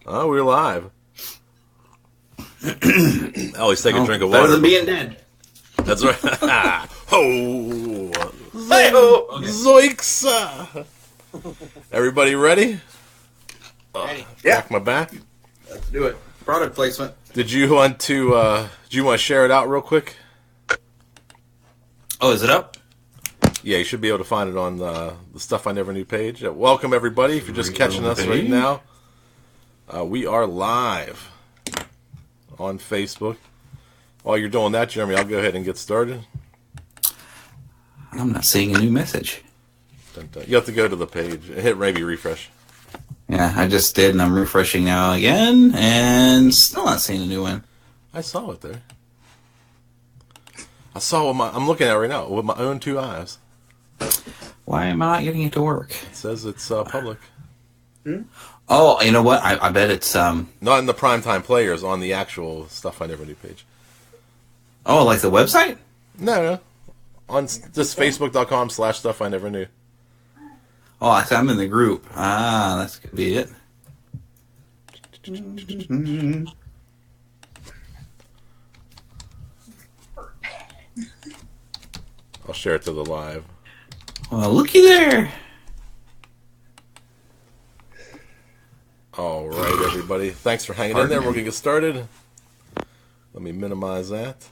Oh, we're live. I always take a drink of Better water. than being dead. That's right. Ho! Hey-ho! Okay. Zoinks! Everybody ready? Ready. Back my back. Let's do it. Product placement. Did you want to share it out real quick? Oh, is it up? Yeah, you should be able to find it on the Stuff I Never Knew page. Welcome, everybody. If you're just catching us right now, we are live on Facebook. While you're doing that, Jeremy, I'll go ahead and get started. I'm not seeing a new message. You have to go to the page and hit maybe refresh. Yeah, I just did, and I'm refreshing now again, and still not seeing a new one. I saw it there. I saw what I'm looking at right now with my own two eyes. Why am I not getting it to work? It says it's public. Oh, you know what? I bet it's Not in the primetime players, on the actual Stuff I Never Knew page. Oh, like the website? No. On just facebook.com/Stuff I Never Knew. Oh, I'm in the group. Ah, that could be it. I'll share it to the live. Well, looky there. All right, everybody. Thanks for hanging in there. We're going to get started. Let me minimize that.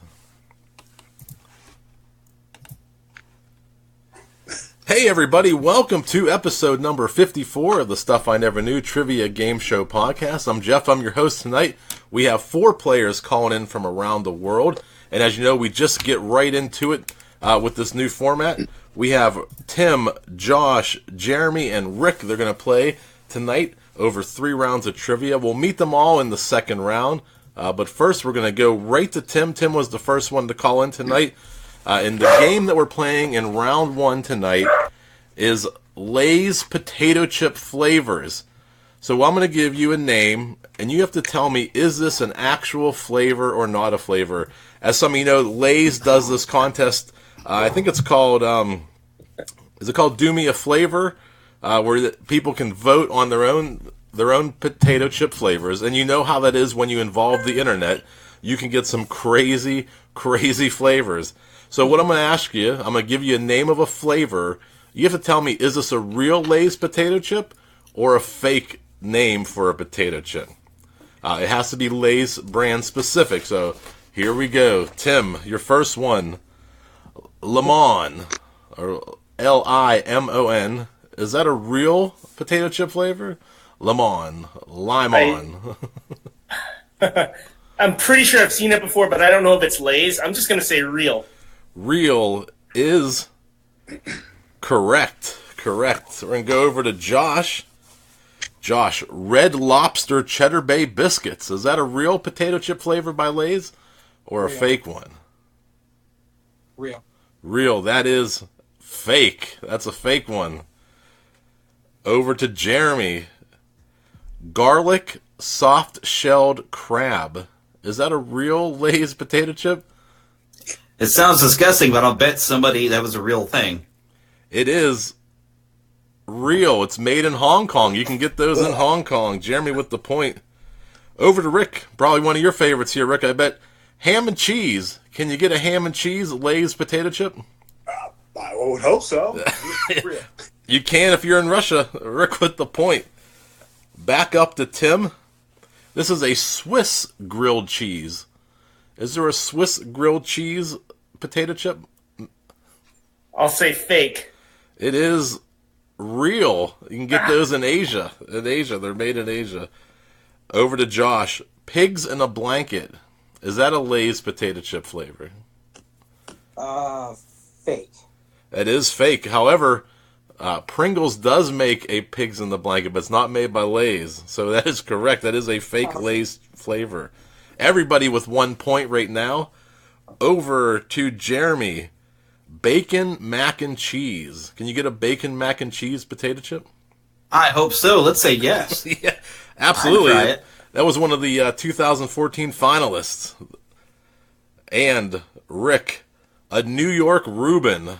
Hey, everybody. Welcome to episode number 54 of the Stuff I Never Knew Trivia Game Show podcast. I'm Jeff. I'm your host tonight. We have 4 players calling in from around the world. And as you know, we just get right into it with this new format. We have Tim, Josh, Jeremy, and Rick. They're going to play tonight over 3 rounds of trivia. We'll meet them all in the second round. But first, we're going to go right to Tim. Tim was the first one to call in tonight. And the game that we're playing in round 1 tonight is Lay's potato chip flavors. So I'm going to give you a name, and you have to tell me, is this an actual flavor or not a flavor? As some of you know, Lay's does this contest. I think it's called, is it called Do Me a Flavor? Where people can vote on their own potato chip flavors. And you know how that is when you involve the internet. You can get some crazy, crazy flavors. So what I'm going to ask you, I'm going to give you a name of a flavor. You have to tell me, is this a real Lay's potato chip or a fake name for a potato chip? It has to be Lay's brand specific. So here we go. Tim, your first one. Lemon, or Limon. Is that a real potato chip flavor? Lemon. I'm pretty sure I've seen it before, but I don't know if it's Lay's. I'm just going to say real. Real is correct. We're going to go over to Josh. Josh, Red Lobster Cheddar Bay Biscuits. Is that a real potato chip flavor by Lay's or a fake one? Real. That is fake. That's a fake one. Over to Jeremy. Garlic soft-shelled crab. Is that a real Lay's potato chip? It sounds disgusting, but I'll bet somebody that was a real thing. It is real. It's made in Hong Kong. You can get those in Hong Kong. Jeremy with the point. Over to Rick. Probably one of your favorites here, Rick. I bet ham and cheese. Can you get a ham and cheese Lay's potato chip? I would hope so. You can if you're in Russia. Rick with the point. Back up to Tim. This is a Swiss grilled cheese. Is there a Swiss grilled cheese potato chip? I'll say fake. It is real. You can get those in Asia. They're made in Asia. Over to Josh. Pigs in a blanket. Is that a Lay's potato chip flavor? Fake. It is fake. However, Pringles does make a pigs in the blanket, but it's not made by Lay's. So that is correct. That is a fake Lay's flavor. Everybody with 1 point right now. Over to Jeremy. Bacon mac and cheese. Can you get a bacon mac and cheese potato chip? I hope so. Let's say yes. Yeah, absolutely. I'd try it. That was one of the 2014 finalists. And Rick, a New York Reuben.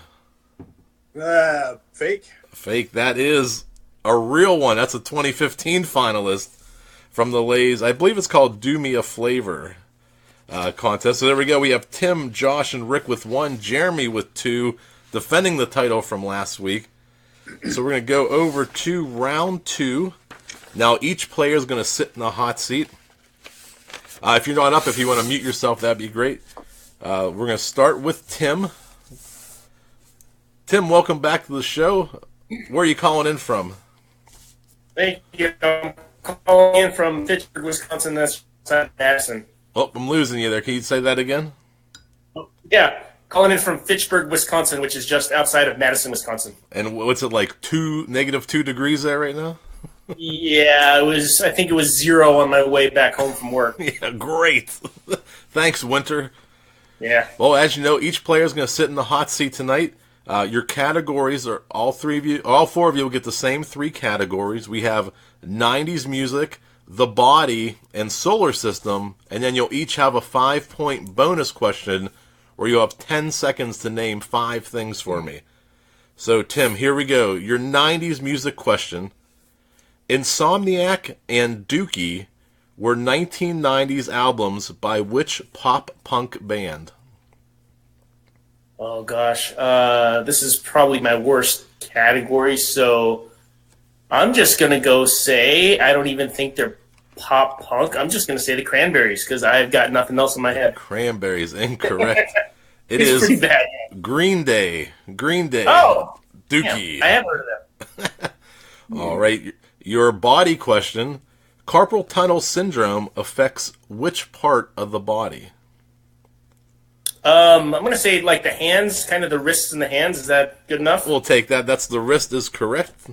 Fake. Fake. That is a real one. That's a 2015 finalist. from the Lay's, I believe it's called Do Me a Flavor contest. So there we go. We have Tim, Josh, and Rick with 1, Jeremy with 2, defending the title from last week. So we're going to go over to round 2. Now each player is going to sit in a hot seat. If you're not up, if you want to mute yourself, that'd be great. We're going to start with Tim. Tim, welcome back to the show. Where are you calling in from? Thank you. I'm calling in from Fitchburg, Wisconsin. That's outside Madison. Oh, I'm losing you there. Can you say that again? Yeah, calling in from Fitchburg, Wisconsin, which is just outside of Madison, Wisconsin. And what's it like? -2 degrees there right now? Yeah, I think it was 0 on my way back home from work. Yeah, great. Thanks, Winter. Yeah. Well, as you know, each player is going to sit in the hot seat tonight. Your categories are all four of you will get the same 3 categories. We have 90s music, the body, and solar system, and then you'll each have a 5-point bonus question where you'll have 10 seconds to name 5 things for me. So, Tim, here we go. Your 90s music question. Insomniac and Dukey were 1990s albums by which pop-punk band? Oh, gosh. This is probably my worst category, so I'm just going to go say I don't even think they're pop-punk. I'm just going to say the Cranberries because I've got nothing else in my head. Cranberries, incorrect. It's pretty bad. Green Day. Oh! Dukey. Damn, I have heard of them. All right. Your body question. Carpal tunnel syndrome affects which part of the body? I'm going to say like the hands, kind of the wrists and the hands. Is that good enough? We'll take that. That's the wrist is correct.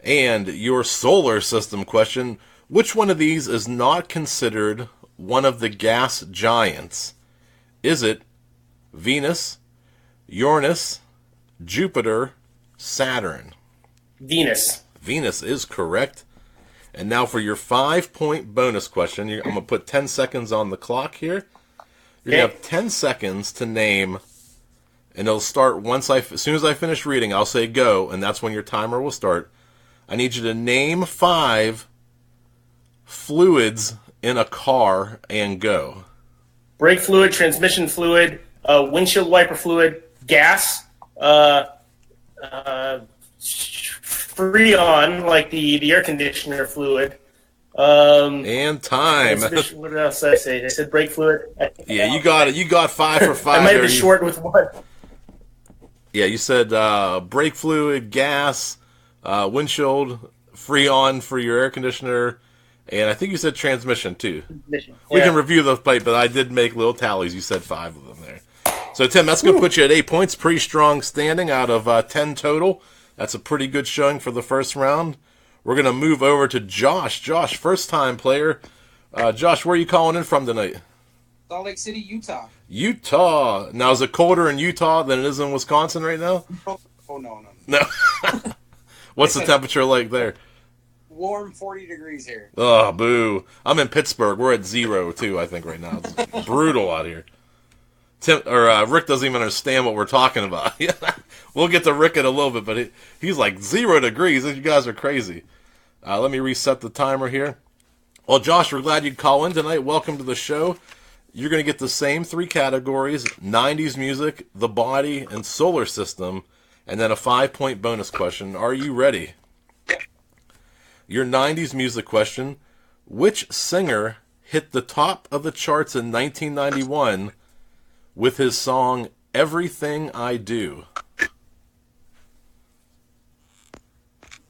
And your solar system question. Which one of these is not considered one of the gas giants? Is it Venus, Uranus, Jupiter, Saturn? Venus. Venus is correct. And now for your 5-point bonus question. I'm going to put 10 seconds on the clock here. You're going to have 10 seconds to name, and it'll start as soon as I finish reading, I'll say go, and that's when your timer will start. I need you to name 5 fluids in a car and go. Brake fluid, transmission fluid, windshield wiper fluid, gas, Freon, like the air conditioner fluid. And time. What else did I say? I said brake fluid. Yeah, you got it. You got 5 for 5. I might have been short with one. Yeah, you said brake fluid, gas, windshield, Freon for your air conditioner, and I think you said transmission too. We can review those, but I did make little tallies. You said 5 of them there. So, Tim, that's going to put you at 8 points. Pretty strong standing out of 10 total. That's a pretty good showing for the first round. We're going to move over to Josh. Josh, first-time player. Josh, where are you calling in from tonight? Salt Lake City, Utah. Utah. Now, is it colder in Utah than it is in Wisconsin right now? Oh, no. No. What's the temperature like there? Warm 40 degrees here. Oh, boo. I'm in Pittsburgh. We're at 0, too, I think, right now. It's brutal out here. Rick doesn't even understand what we're talking about. We'll get to Rick in a little bit, but he's like 0 degrees. You guys are crazy. Let me reset the timer here. Well, Josh, we're glad you'd call in tonight. Welcome to the show. You're going to get the same 3 categories, 90s music, the body, and solar system, and then a 5-point bonus question. Are you ready? Your 90s music question. Which singer hit the top of the charts in 1991 with his song Everything I Do?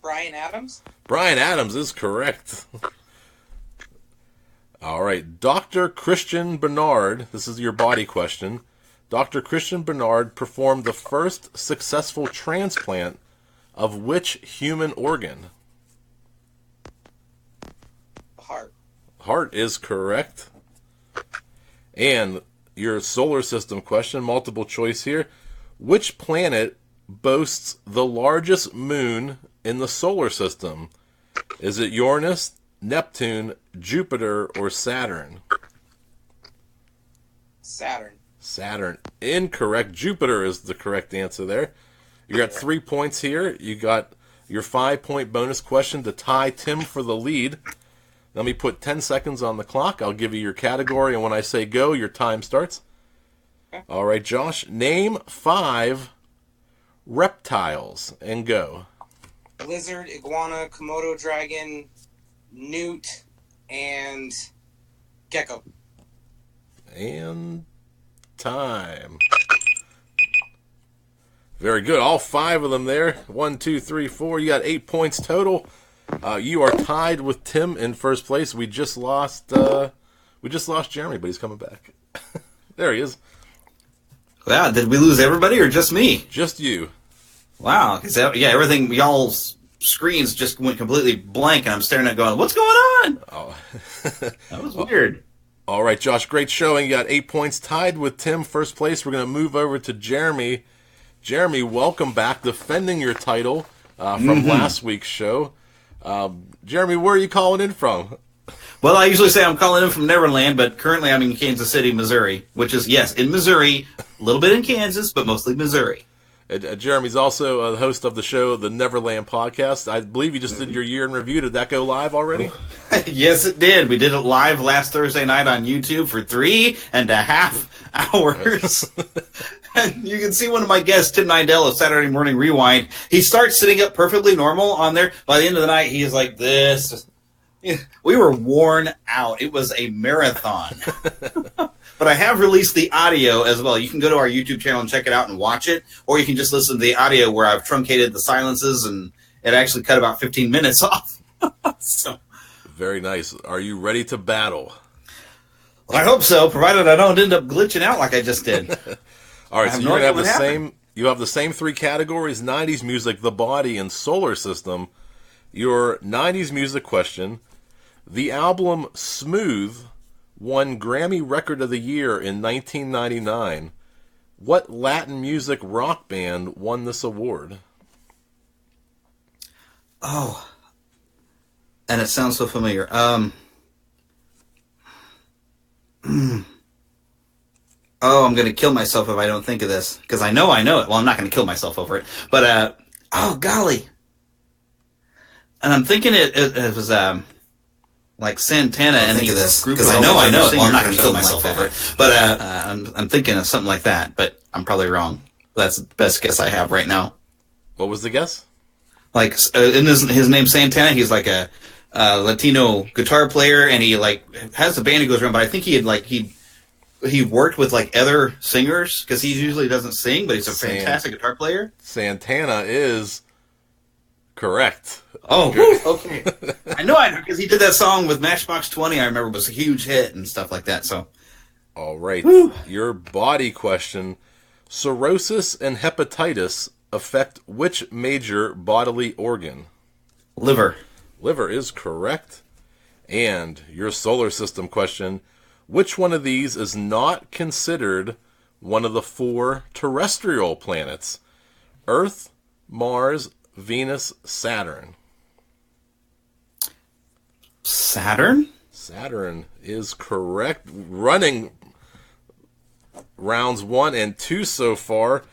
Bryan Adams? Bryan Adams is correct. All right. Dr. Christian Barnard, this is your body question. Dr. Christian Barnard performed the first successful transplant of which human organ? Heart. Heart is correct. And your solar system question, multiple choice here. Which planet boasts the largest moon in the solar system? Is it Uranus, Neptune, Jupiter, or Saturn? Saturn. Saturn. Incorrect. Jupiter is the correct answer there. You got 3 points here. You got your 5-point bonus question to tie Tim for the lead. Let me put 10 seconds on the clock. I'll give you your category, and when I say go, your time starts. Okay. All right, Josh. Name 5 reptiles, and go. Lizard, iguana, Komodo dragon, newt, and gecko. And time. Very good. All 5 of them there. 1, 2, 3, 4. You got 8 points total. You are tied with Tim in first place. We just lost Jeremy, but he's coming back. There he is. Wow, did we lose everybody or just me? Just you. Wow, because everything, y'all's screens just went completely blank, and I'm staring at it going, what's going on? Oh. That was weird. All right, Josh, great showing. You got 8 points, tied with Tim, first place. We're going to move over to Jeremy. Jeremy, welcome back, defending your title from last week's show. Jeremy, where are you calling in from? Well, I usually say I'm calling in from Neverland, but currently I'm in Kansas City, Missouri, which is, yes, in Missouri, a little bit in Kansas, but mostly Missouri. Jeremy's also the host of the show, the Neverland Podcast. I believe you just did your year in review. Did that go live already? Yes, it did. We did it live last Thursday night on YouTube for 3.5 hours. And you can see one of my guests, Tim Nidell of Saturday Morning Rewind. He starts sitting up perfectly normal on there. By the end of the night, he is like this. We were worn out. It was a marathon. But I have released the audio as well. You can go to our YouTube channel and check it out and watch it, or you can just listen to the audio where I've truncated the silences, and it actually cut about 15 minutes off. So, very nice. Are you ready to battle? well, I hope so, provided I don't end up glitching out like I just did. All right, so have you're no going to idea have what the happened. you have the same 3 categories: 90s music, the body, and solar system. Your 90s music question: the album Smooth won Grammy Record of the Year in 1999. What Latin music rock band won this award? Oh, and it sounds so familiar. Oh, I'm going to kill myself if I don't think of this, because I know it. Well, I'm not going to kill myself over it, but oh golly, and I'm thinking it was like Santana and think of his this, group. because of I know other it. singers Well, I'm not or going to kill something myself like over that. But I'm thinking of something like that, but I'm probably wrong. That's the best guess I have right now. What was the guess? Like, in his name Santana, he's like a Latino guitar player, and he like has a band he goes around. But I think he worked with like other singers, because he usually doesn't sing, but he's a fantastic guitar player. Santana is correct. Oh, okay. I know, because he did that song with Matchbox 20. I remember was a huge hit and stuff like that. So, All right. Woo. Your body question: cirrhosis and hepatitis affect which major bodily organ? liver. Liver is correct. And your solar system question: which one of these is not considered one of the 4 terrestrial planets? Earth, Mars, Venus, Saturn. Saturn? Saturn is correct. Running rounds 1 and 2 so far.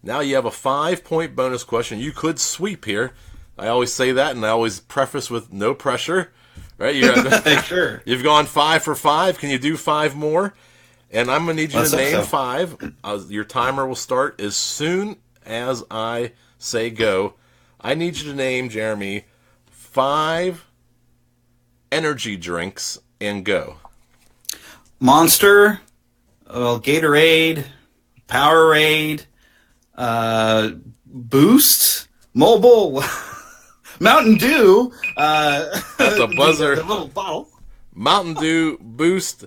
Now you have a 5-point bonus question. You could sweep here. I always say that, and I always preface with no pressure. Right? Sure. You've gone 5 for 5. Can you do 5 more? And I'm going to need you to name 5. Your timer will start as soon as I say go. I need you to name, Jeremy, 5 energy drinks and go. Monster, Gatorade, Powerade, Boost, Mobile, Mountain Dew. That's a buzzer. The little bottle. Mountain Dew, Boost,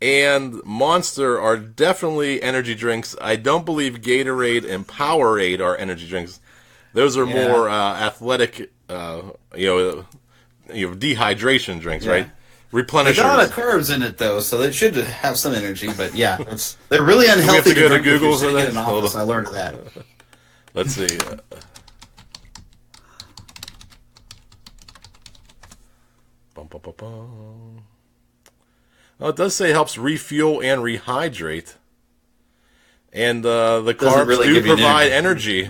and Monster are definitely energy drinks. I don't believe Gatorade and Powerade are energy drinks. Those are more athletic, dehydration drinks, right? Replenishers. There's a lot of carbs in it, though, so they should have some energy. But yeah, they're really unhealthy. We have to go to drink if Google you're for sitting that? in an Hold office. on. I learned that. Let's see. Oh, it does say it helps refuel and rehydrate. And the carbs really do give you provide energy.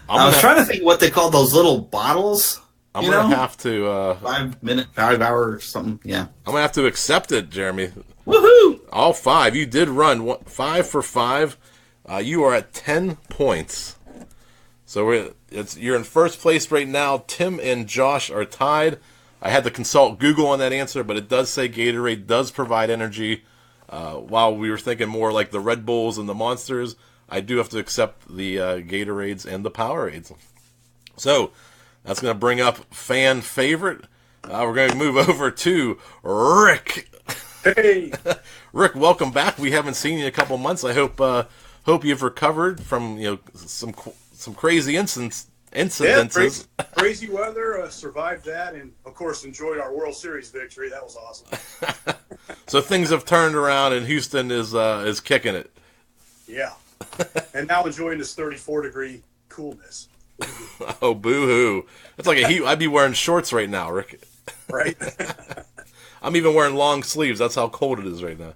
I was trying to think what they call those little bottles. I'm going to have to... 5 minute, 5 hours, something, yeah. I'm going to have to accept it, Jeremy. Woohoo! All 5. You did run 5 for 5. You are at 10 points. So you're in first place right now. Tim and Josh are tied. I had to consult Google on that answer, but it does say Gatorade does provide energy. While we were thinking more like the Red Bulls and the Monsters, I do have to accept the Gatorades and the Powerades. So that's going to bring up fan favorite. We're going to move over to Rick. Hey, Rick, welcome back. We haven't seen you in a couple months. I hope you've recovered from some crazy incidences. yeah, crazy weather. Survived that, and of course enjoyed our World Series victory. That was awesome. So things have turned around, and Houston is kicking it. Yeah, and now enjoying this 34-degree coolness. Oh, boo-hoo. It's like a heat. I'd be wearing shorts right now, Rick. Right. I'm even wearing long sleeves. That's how cold it is right now.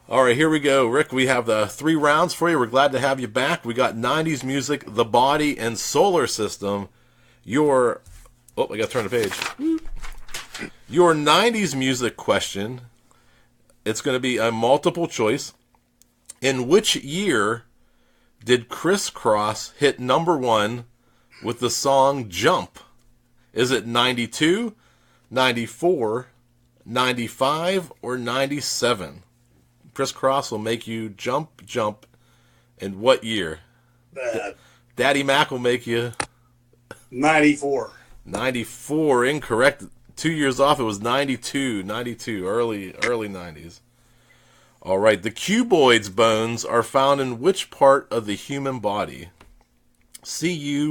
All right, here we go, Rick. We have the 3 rounds for you. We're glad to have you back. We got 90s music, the body, and solar system. I got to turn the page. Your 90s music question, it's going to be a multiple choice. In which year did Criss Cross hit number 1 with the song Jump? Is it 92, 94, 95, or 97? Criss Cross will make you jump. In what year? Daddy Mac will make you... 94. 94, incorrect. 2 years off, it was 92, early 90s. All right, the cuboid's bones are found in which part of the human body? Cuboids.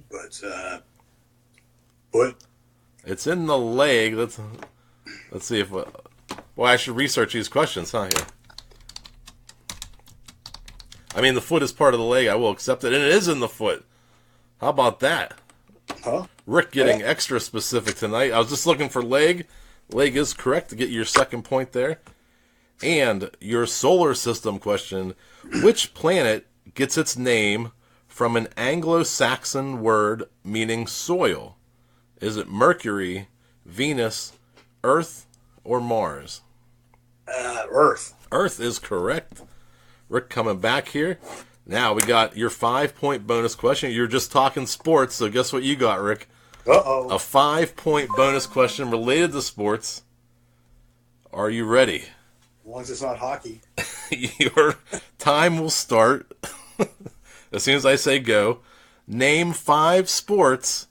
But foot. It's in the leg. Let's see if... I should research these questions, huh? Here. I mean, the foot is part of the leg. I will accept it. And it is in the foot. How about that? Huh? Rick getting extra specific tonight. I was just looking for leg. Leg is correct to get your second point there. And your solar system question. Which planet gets its name from an Anglo-Saxon word meaning soil? Is it Mercury, Venus, Earth, or Mars? Earth. Earth is correct. Rick coming back here. Now we got your 5-point bonus question. You're just talking sports, so guess what you got, Rick? Uh-oh. A 5-point bonus question related to sports. Are you ready? As long as it's not hockey. Your time will start as soon as I say go. Name 5 sports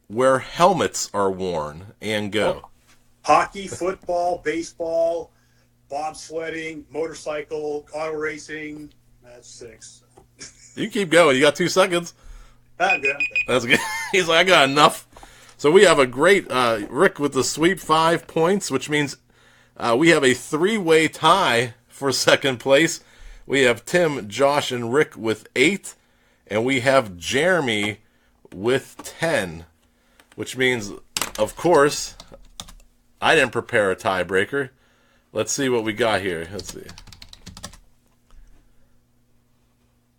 where helmets are worn, and go. Hockey, football, baseball, bobsledding, motorcycle, auto racing. That's 6. You keep going. You got 2 seconds. I'm good. That's good. He's like, I got enough. So we have a great Rick with the sweep 5 points, which means we have a 3-way tie for second place. We have Tim, Josh, and Rick with 8, and we have Jeremy with 10, which means, of course, I didn't prepare a tiebreaker. Let's see what we got here. Let's see.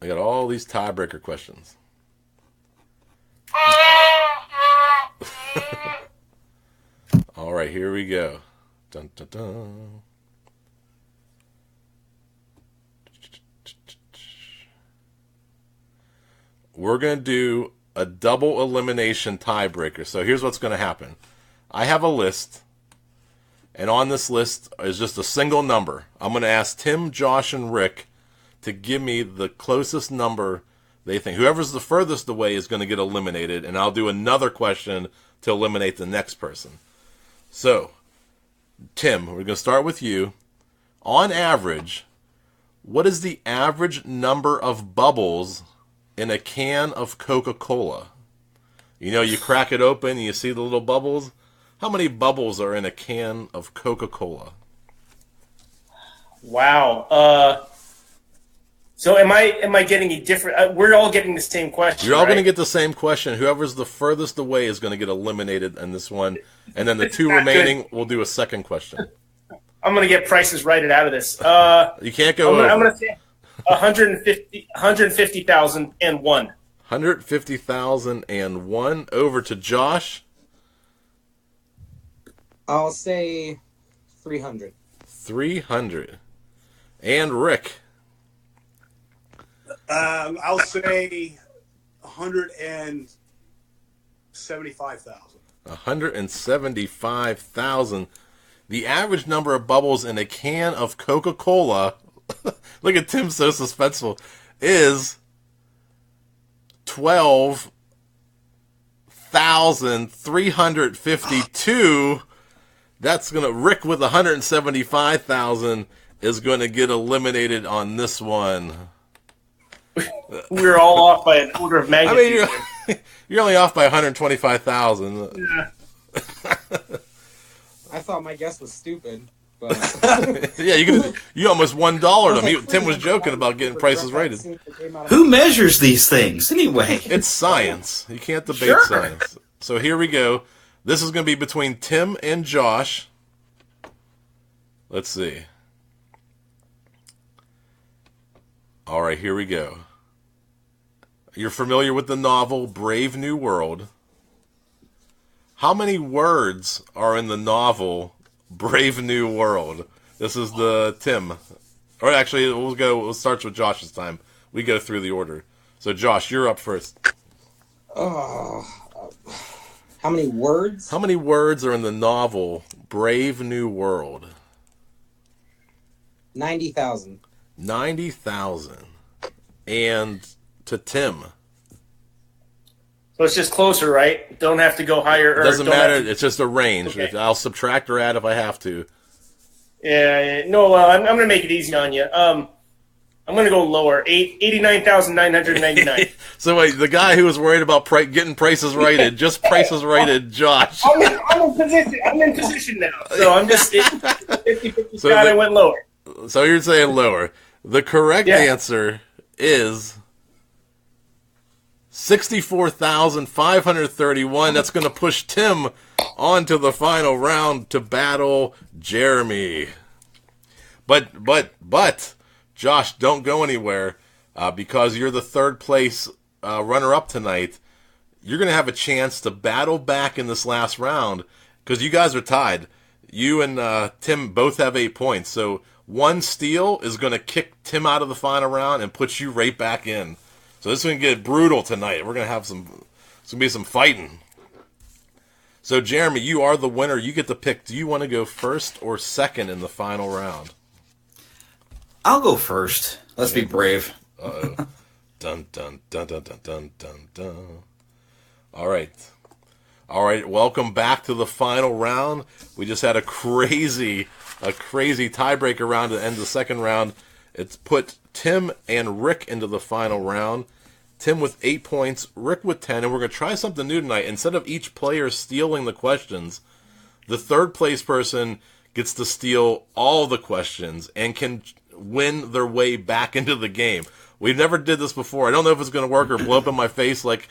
I got all these tiebreaker questions. All right, here we go. Dun, dun, dun. We're going to do a double elimination tiebreaker. So here's what's going to happen. I have a list, and on this list is just a single number. I'm going to ask Tim, Josh, and Rick to give me the closest number they think. Whoever's the furthest away is going to get eliminated, and I'll do another question to eliminate the next person. So, Tim, we're going to start with you. On average, what is the average number of bubbles in a can of Coca-Cola? You know, you crack it open and you see the little bubbles. How many bubbles are in a can of Coca-Cola? Wow. So am I getting a different? We're all getting the same question. You're all right? going to get the same question. Whoever's the furthest away is going to get eliminated in this one, and then the 2 remaining will do a second question. I'm going to get prices righted out of this. You can't go over. I'm going to say 150,001. 150,001. Over to Josh. I'll say 300. 300. And Rick. I'll say 175,000. 175,000. The average number of bubbles in a can of Coca-Cola, look at Tim, so suspenseful, is 12,352. That's going to, Rick with 175,000 is going to get eliminated on this one. We're all off by an order of I magnitude. mean, you're only off by 125,000. Yeah. I thought my guess was stupid, but Yeah, you almost $1 them. Tim was joking about getting prices rated. Who measures these things anyway? It's science. You can't debate Sure. science. So here we go. This is going to be between Tim and Josh. Let's see. All right, here we go. You're familiar with the novel Brave New World. How many words are in the novel Brave New World? This is the Tim. Or actually, we'll start with Josh this time. We go through the order. So Josh, you're up first. how many words? How many words are in the novel Brave New World? 90,000. 90,000. And to Tim. So it's just closer, right? Don't have to go higher. Or Doesn't don't matter. have to- It's just a range. Okay. I'll subtract or add if I have to. Yeah, no, well, I'm going to make it easy on you. I'm going to go lower. 89,999. So wait, the guy who was worried about getting prices righted, just prices righted, Josh. I'm in position now. So I'm just 50-50 So shot. the- I went lower. So you're saying lower. The correct Yeah. answer is 64,531. That's going to push Tim on to the final round to battle Jeremy. But, Josh, don't go anywhere because you're the third place runner-up tonight. You're going to have a chance to battle back in this last round because you guys are tied. You and Tim both have 8 points, so one steal is going to kick Tim out of the final round and put you right back in. So this is going to get brutal tonight. We're going to have it's going to be some fighting. So Jeremy, you are the winner. You get to pick. Do you want to go first or second in the final round? I'll go first. Let's be brave. Uh-oh. Dun, dun, dun, dun, dun, dun, dun, dun. All right. Welcome back to the final round. We just had a crazy tiebreaker round to end the second round. It's put Tim and Rick into the final round. Tim with 8 points, Rick with 10, and we're going to try something new tonight. Instead of each player stealing the questions, the third place person gets to steal all the questions and can win their way back into the game. We've never did this before. I don't know if it's going to work or blow up in my face like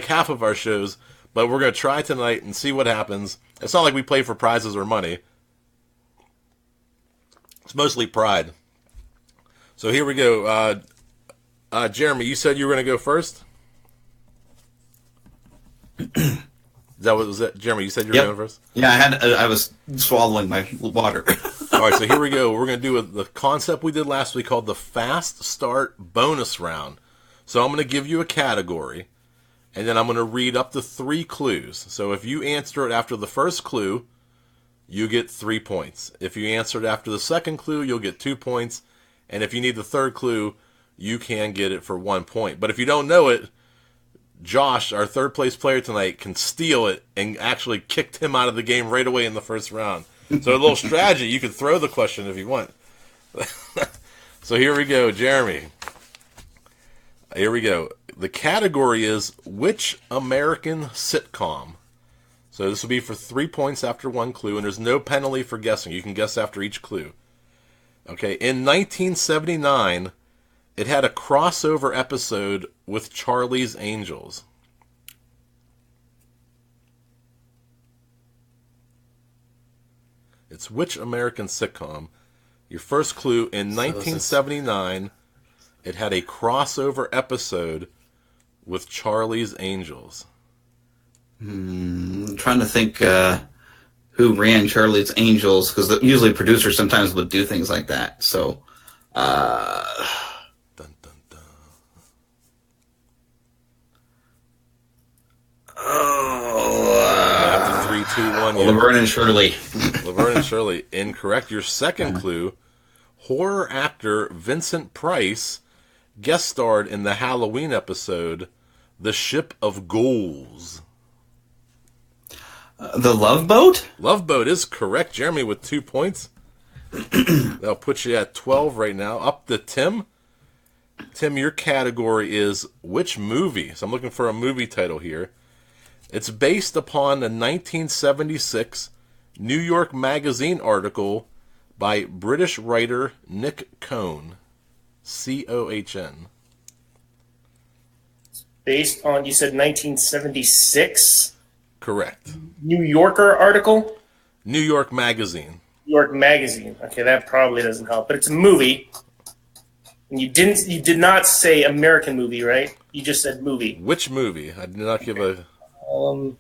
half of our shows, but we're going to try tonight and see what happens. It's not like we play for prizes or money. It's mostly pride. So here we go. Jeremy, you said you were going to go first? Is that what was it? Jeremy, you said you were Yep. going first? Yeah, I was swallowing my water. All right, so here we go. We're going to do the concept we did last week called the Fast Start Bonus Round. So I'm going to give you a category, and then I'm going to read up to 3 clues. So if you answer it after the first clue, you get 3 points. If you answer it after the second clue, you'll get 2 points. And if you need the third clue, you can get it for 1 point. But if you don't know it, Josh, our third place player tonight, can steal it and actually kick him out of the game right away in the first round. So a little strategy, you could throw the question if you want. So here we go, Jeremy. Here we go. The category is which American sitcom? So this will be for 3 points after 1 clue, and there's no penalty for guessing. You can guess after each clue. Okay, in 1979, it had a crossover episode with Charlie's Angels. It's which American sitcom? Your first clue, in 1979, It had a crossover episode with Charlie's Angels. I'm trying to think who ran Charlie's Angels, because usually producers sometimes would do things like that. So, Dun, dun, dun. After 3, 2, 1. Laverne and Shirley. Laverne and Shirley. Incorrect. Your second clue, horror actor Vincent Price guest starred in the Halloween episode, The Ship of Ghouls. The Love Boat? Love Boat is correct. Jeremy with 2 points. That'll put you at 12 right now. Up to Tim. Tim, your category is which movie? So I'm looking for a movie title here. It's based upon a 1976 New York Magazine article by British writer Nick Cohn. Cohn. Based on, you said 1976 Correct. New Yorker article? New York Magazine. New York Magazine. Okay, that probably doesn't help. But it's a movie. And you did not say American movie, right? You just said movie. Which movie? I did not give a... All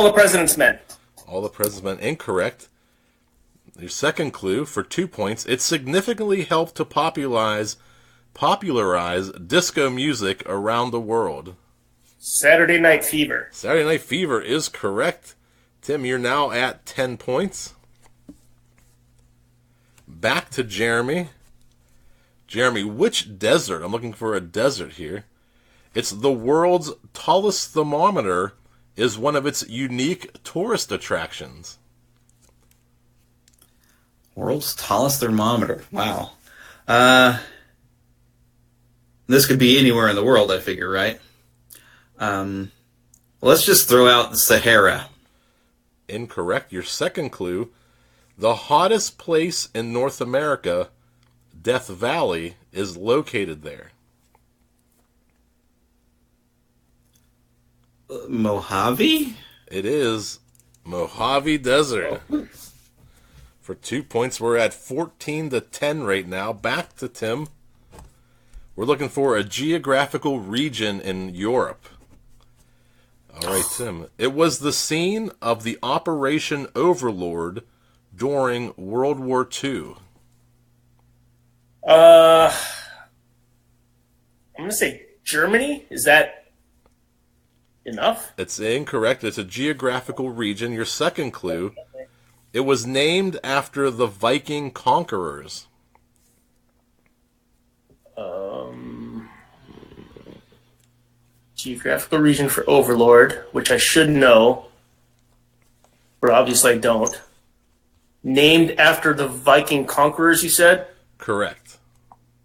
the President's Men. All the President's Men. Incorrect. Your second clue, for 2 points, it significantly helped to popularize disco music around the world. Saturday Night Fever. Saturday Night Fever is correct. Tim, you're now at 10 points. Back to Jeremy. Jeremy, which desert? I'm looking for a desert here. It's the world's tallest thermometer is one of its unique tourist attractions. World's tallest thermometer. Wow. This could be anywhere in the world, I figure, right? Let's just throw out the Sahara. Incorrect. Your second clue, the hottest place in North America, Death Valley, is located there. Mojave? It is Mojave Desert. For 2 points, we're at 14 to 10 right now. Back to Tim. We're looking for a geographical region in Europe. All right, Tim. It was the scene of the Operation Overlord during World War II. I'm going to say Germany. Is that enough? It's incorrect. It's a geographical region. Your second clue, it was named after the Viking conquerors. Geographical region for Overlord, which I should know, but obviously I don't. Named after the Viking conquerors, you said? Correct.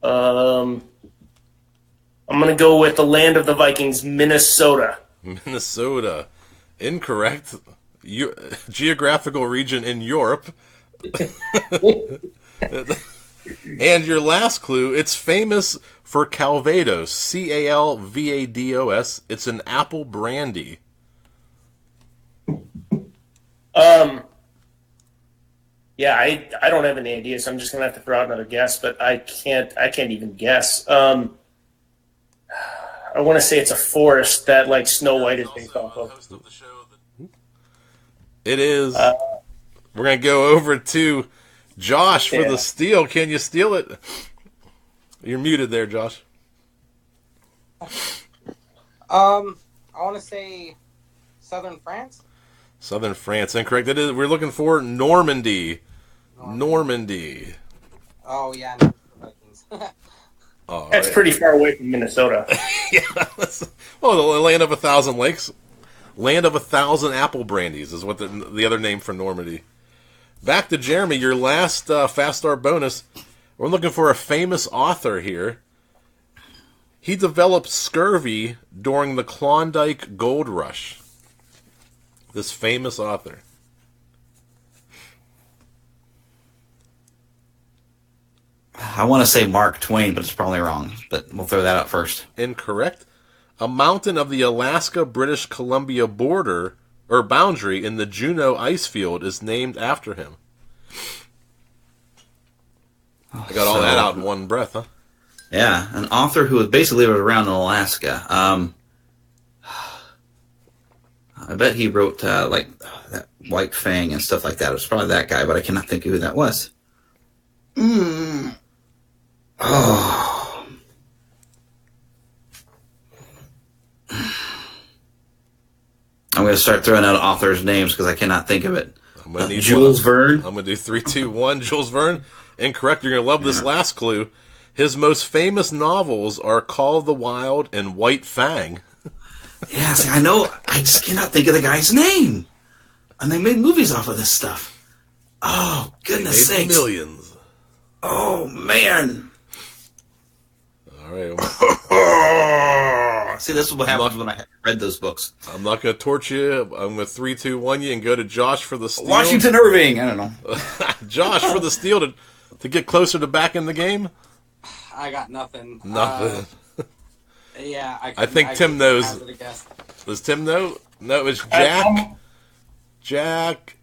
I'm going to go with the land of the Vikings, Minnesota. Minnesota. Incorrect. Geographical region in Europe. And your last clue, it's famous for Calvados. Calvados. It's an apple brandy. Yeah, I don't have any idea, so I'm just gonna have to throw out another guess, but I can't even guess. I want to say it's a forest that like Snow White is based off of. It is. We're gonna go over to Josh for the steal. Can you steal it? You're muted there, Josh. I want to say Southern France. Southern France, incorrect. It is. We're looking for Normandy. Normandy. Oh yeah, no, Vikings. That's pretty far away from Minnesota. Yeah. Well, the land of 1,000 lakes. Land of 1,000 apple brandies is what the other name for Normandy. Back to Jeremy, your last Fast Start bonus. We're looking for a famous author here. He developed scurvy during the Klondike Gold Rush. This famous author. I want to say Mark Twain, but it's probably wrong. But we'll throw that out first. Incorrect. A mountain of the Alaska-British Columbia border or boundary in the Juneau ice field is named after him? I got all that out in one breath, huh? Yeah, an author who was basically around in Alaska. I bet he wrote like that White Fang and stuff like that. It was probably that guy, but I cannot think of who that was. Oh. I'm going to start throwing out authors' names because I cannot think of it. I'm gonna need Jules Verne. I'm going to do 3, 2, 1. Jules Verne. Incorrect. You're going to love this last clue. His most famous novels are Call of the Wild and White Fang. Yeah, see, I know. I just cannot think of the guy's name. And they made movies off of this stuff. Oh, goodness Made sakes. millions. Oh, man. All right. See, this is what happens when I read those books. I'm not going to torch you. I'm going to 3, 2, 1 you and go to Josh for the steal. Washington Irving. I don't know. Josh for the steal to get closer to back in the game. I got nothing. Nothing. Yeah, I think Tim knows. hazard a guess. Does Tim know? No, it's Jack. Jack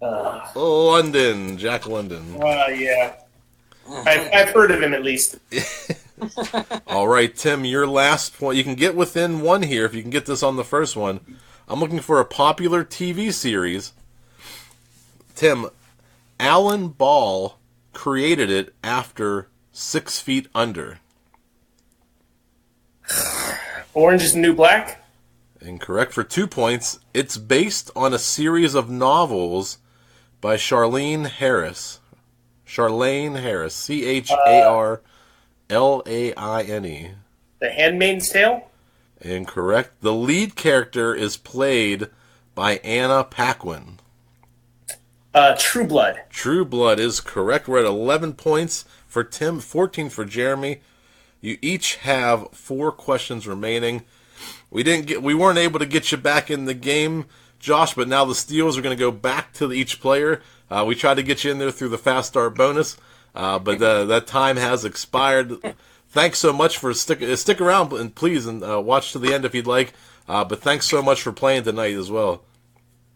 London. Jack London. Yeah. I've heard of him at least. All right, Tim, your last point. You can get within one here if you can get this on the first one. I'm looking for a popular TV series. Tim, Alan Ball created it after 6 Feet Under. Orange is the New Black? Incorrect for 2 points. It's based on a series of novels by Charlaine Harris. Charlaine Harris. Charlaine. The Handmaid's Tale? Incorrect. The lead character is played by Anna Paquin. True Blood. True Blood is correct. We're at 11 points for Tim, 14 for Jeremy. You each have 4 questions remaining. We weren't able to get you back in the game, Josh, but now the steals are going to go back to each player. We tried to get you in there through the fast start bonus, but that time has expired. Thanks so much for stick around and please watch to the end if you'd like. But thanks so much for playing tonight as well.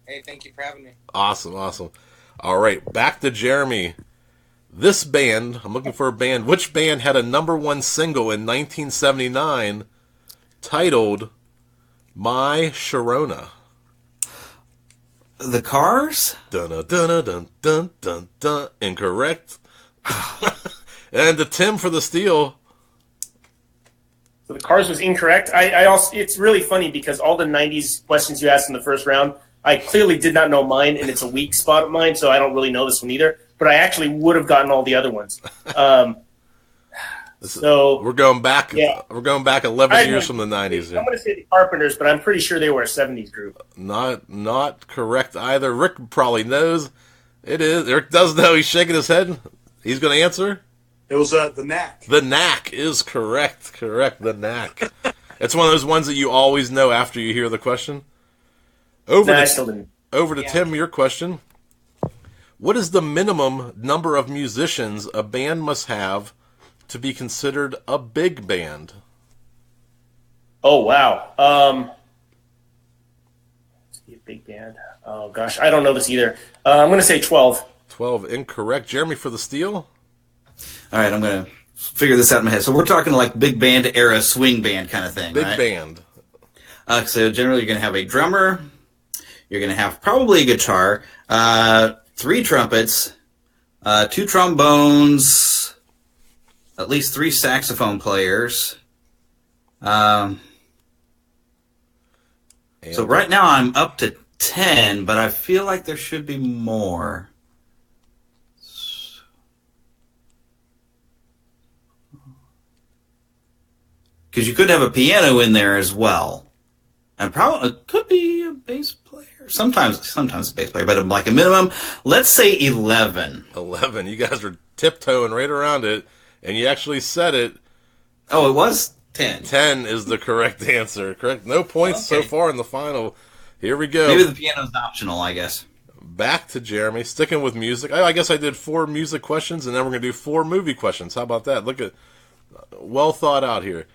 Hey, thank you for having me. Awesome. All right, back to Jeremy. This band, I'm looking for a band. Which band had a #1 single in 1979 titled My Sharona? The Cars? Dun dun dun dun dun dun dun. Incorrect. And to Tim for the steal. So the Cars was incorrect. I also, it's really funny because all the 90s questions you asked in the first round, I clearly did not know mine, and it's a weak spot of mine, so I don't really know this one either. But I actually would have gotten all the other ones. So we're going back. Yeah. We're going back 11 years from the 90s. I'm going to say the Carpenters, but I'm pretty sure they were a 70s group. Not correct either. Rick probably knows. It is. Rick does know. He's shaking his head. He's going to answer. It was the Knack. The Knack is correct. Correct. The Knack. It's one of those ones that you always know after you hear the question. I still didn't. Over to Tim, your question. What is the minimum number of musicians a band must have to be considered a big band? Oh, wow. A big band. Oh, gosh. I don't know this either. I'm going to say 12. 12. Incorrect. Jeremy for the steal? All right, I'm going to figure this out in my head. So we're talking like big band era swing band kind of thing, Big right? band. So generally you're going to have a drummer. You're going to have probably a guitar, 3 trumpets, 2 trombones, at least 3 saxophone players. So right now I'm up to 10, but I feel like there should be more. Because you could have a piano in there as well. And probably it could be a bass player. Sometimes a bass player, but like a minimum, let's say 11. 11. You guys are tiptoeing right around it, and you actually said it. Oh, it was 10. 10 is the correct answer. Correct. No points so far in the final. Here we go. Maybe the piano's optional, I guess. Back to Jeremy. Sticking with music. I guess I did 4 music questions, and then we're going to do 4 movie questions. How about that? Look at well thought out here.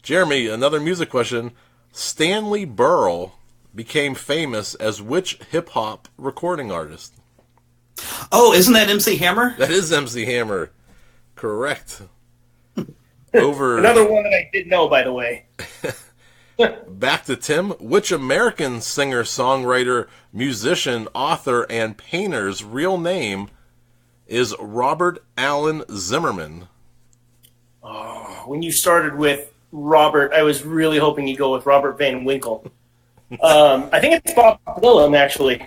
Jeremy, another music question. Stanley Berle became famous as which hip-hop recording artist? Oh, isn't that MC Hammer? That is MC Hammer. Correct. Over. Another one that I did know, by the way. Back to Tim. Which American singer, songwriter, musician, author, and painter's real name is Robert Allen Zimmerman? Oh, when you started with Robert, I was really hoping you'd go with Robert Van Winkle. I think it's Bob Dylan, actually.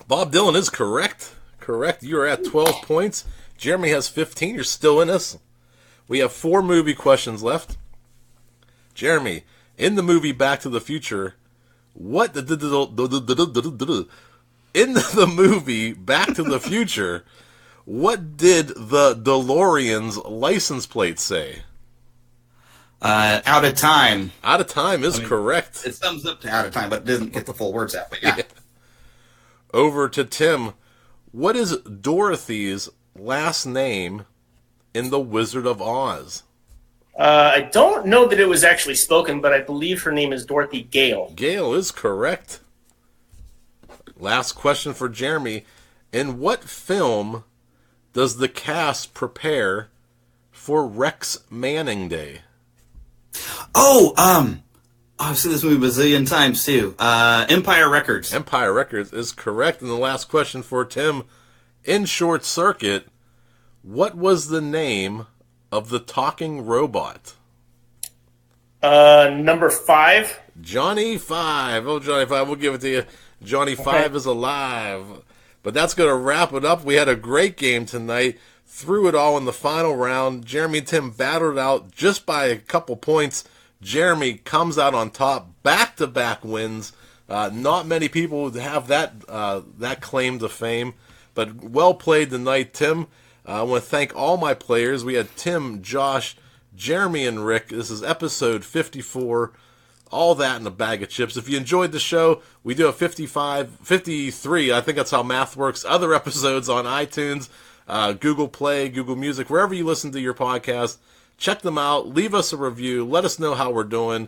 Bob Dylan is correct. Correct. You are at 12 points. Jeremy has 15. You're still in us. We have 4 movie questions left. Jeremy, in the movie Back to the Future, what in the movie Back to the Future, what did the DeLorean's license plate say? Out of time. Out of time is correct. It sums up to out of time, but it doesn't get the full words out. But yeah. Over to Tim. What is Dorothy's last name in The Wizard of Oz? I don't know that it was actually spoken, but I believe her name is Dorothy Gale. Gale is correct. Last question for Jeremy. In what film does the cast prepare for Rex Manning Day? I've seen this movie a bazillion times too. Empire Records. Empire Records is correct. And the last question for Tim. In Short Circuit, what was the name of the talking robot? Number 5. Johnny 5. Oh, Johnny 5. We'll give it to you. Johnny 5 is alive. But that's going to wrap it up. We had a great game tonight. Threw it all in the final round. Jeremy and Tim battled it out just by a couple points. Jeremy comes out on top. Back-to-back wins. Not many people would have that claim to fame. But well played tonight, Tim. I want to thank all my players. We had Tim, Josh, Jeremy, and Rick. This is episode 54. All that in a bag of chips. If you enjoyed the show, we do have 53. I think that's how math works. Other episodes on iTunes, Google Play, Google Music, wherever you listen to your podcast. Check them out. Leave us a review. Let us know how we're doing.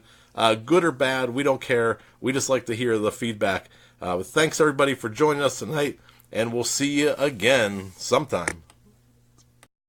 Good or bad, we don't care. We just like to hear the feedback. Thanks, everybody, for joining us tonight, and we'll see you again sometime.